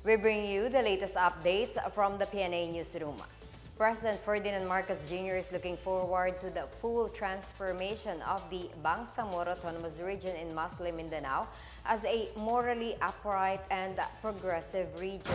We bring you the latest updates from the Pna Newsroom. President Ferdinand Marcos Jr. is looking forward to the full transformation of the Bangsamoro Autonomous Region in Muslim Mindanao as a morally upright and progressive region.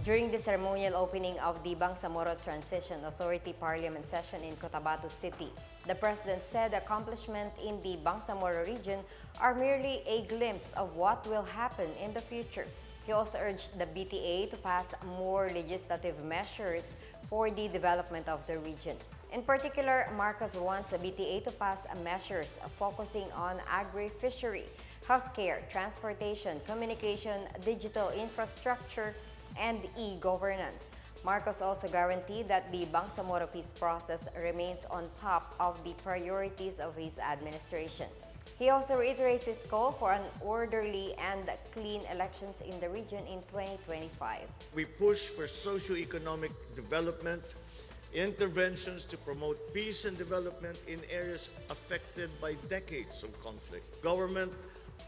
During the ceremonial opening of the Bangsamoro Transition Authority Parliament session in Cotabato City, the President said accomplishments in the Bangsamoro region are merely a glimpse of what will happen in the future. He also urged the BTA to pass more legislative measures for the development of the region. In particular, Marcos wants the BTA to pass measures focusing on agri-fishery, healthcare, transportation, communication, digital infrastructure, and e-governance. Marcos also guaranteed that the Bangsamoro peace process remains on top of the priorities of his administration. He also reiterates his call for an orderly and clean elections in the region in 2025. We push for socio-economic development, interventions to promote peace and development in areas affected by decades of conflict. Government,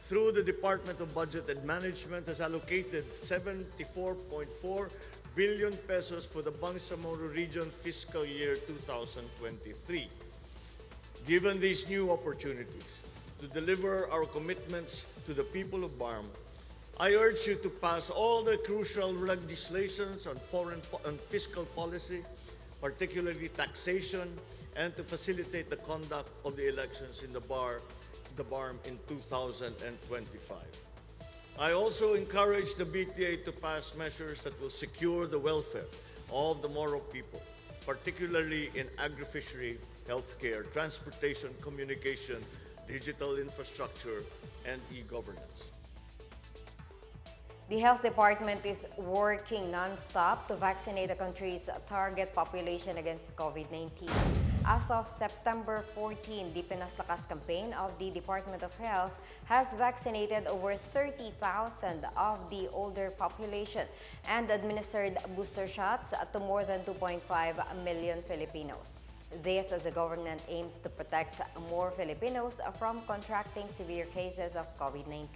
through the Department of Budget and Management, has allocated 74.4 billion pesos for the Bangsamoro region fiscal year 2023. Given these new opportunities to deliver our commitments to the people of BARM, I urge you to pass all the crucial legislations on foreign and fiscal policy, particularly taxation, and to facilitate the conduct of the elections in the BARM in 2025. I also encourage the BTA to pass measures that will secure the welfare of the Moro people, particularly in agri-fishery, healthcare, transportation, communication, digital infrastructure, and e-governance. The Health Department is working non-stop to vaccinate the country's target population against COVID-19. As of September 14, the PINASLAKAS campaign of the Department of Health has vaccinated over 30,000 of the older population and administered booster shots to more than 2.5 million Filipinos. This as the government aims to protect more Filipinos from contracting severe cases of COVID-19.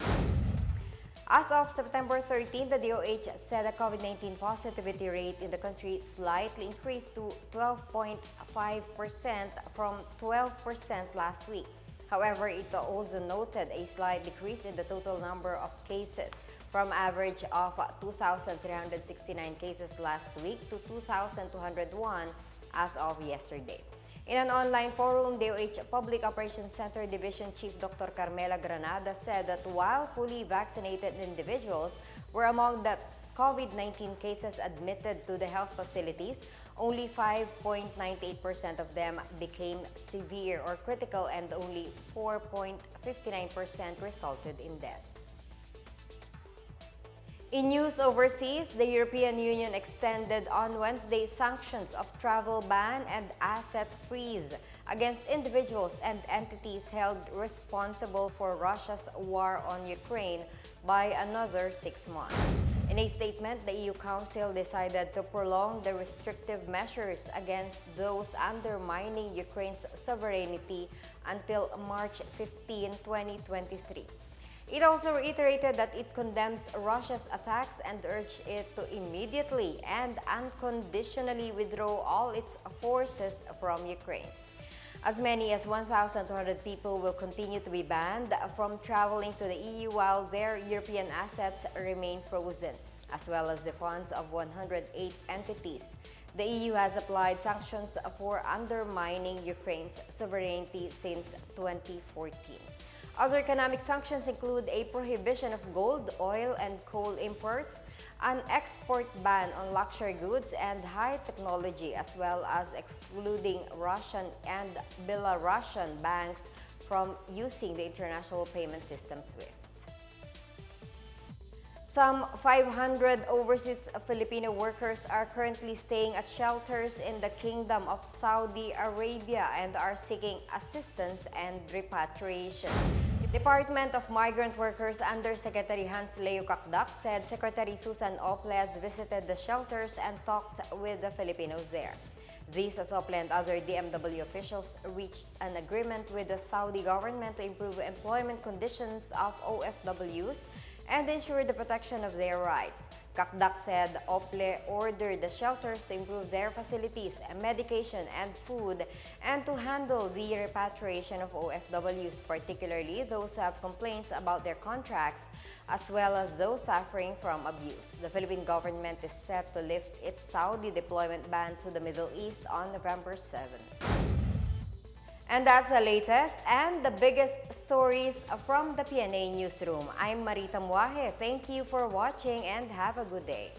As of September 13, the DOH said the COVID-19 positivity rate in the country slightly increased to 12.5% from 12% last week. However, it also noted a slight decrease in the total number of cases from average of 2,369 cases last week to 2,201 as of yesterday. In an online forum, DOH Public Operations Center Division Chief Dr. Carmela Granada said that while fully vaccinated individuals were among the COVID-19 cases admitted to the health facilities, only 5.98% of them became severe or critical and only 4.59% resulted in death. In news overseas, the European Union extended on Wednesday sanctions of travel ban and asset freeze against individuals and entities held responsible for Russia's war on Ukraine by another 6 months. In a statement, the EU Council decided to prolong the restrictive measures against those undermining Ukraine's sovereignty until March 15, 2023. It also reiterated that it condemns Russia's attacks and urged it to immediately and unconditionally withdraw all its forces from Ukraine. As many as 1,200 people will continue to be banned from traveling to the EU while their European assets remain frozen, as well as the funds of 108 entities. The EU has applied sanctions for undermining Ukraine's sovereignty since 2014. Other economic sanctions include a prohibition of gold, oil, and coal imports, an export ban on luxury goods and high technology, as well as excluding Russian and Belarusian banks from using the international payment system SWIFT. Some 500 overseas Filipino workers are currently staying at shelters in the Kingdom of Saudi Arabia and are seeking assistance and repatriation. Department of Migrant Workers Under Secretary Hans Leo Kakdak said Secretary Susan Ople has visited the shelters and talked with the Filipinos there. These as Ople and other DMW officials reached an agreement with the Saudi government to improve employment conditions of OFWs and ensure the protection of their rights. Kakdak said OFW ordered the shelters to improve their facilities, medication, and food, and to handle the repatriation of OFWs, particularly those who have complaints about their contracts, as well as those suffering from abuse. The Philippine government is set to lift its Saudi deployment ban to the Middle East on November 7. And that's the latest and the biggest stories from the PNA Newsroom. I'm Marita Muaje. Thank you for watching and have a good day.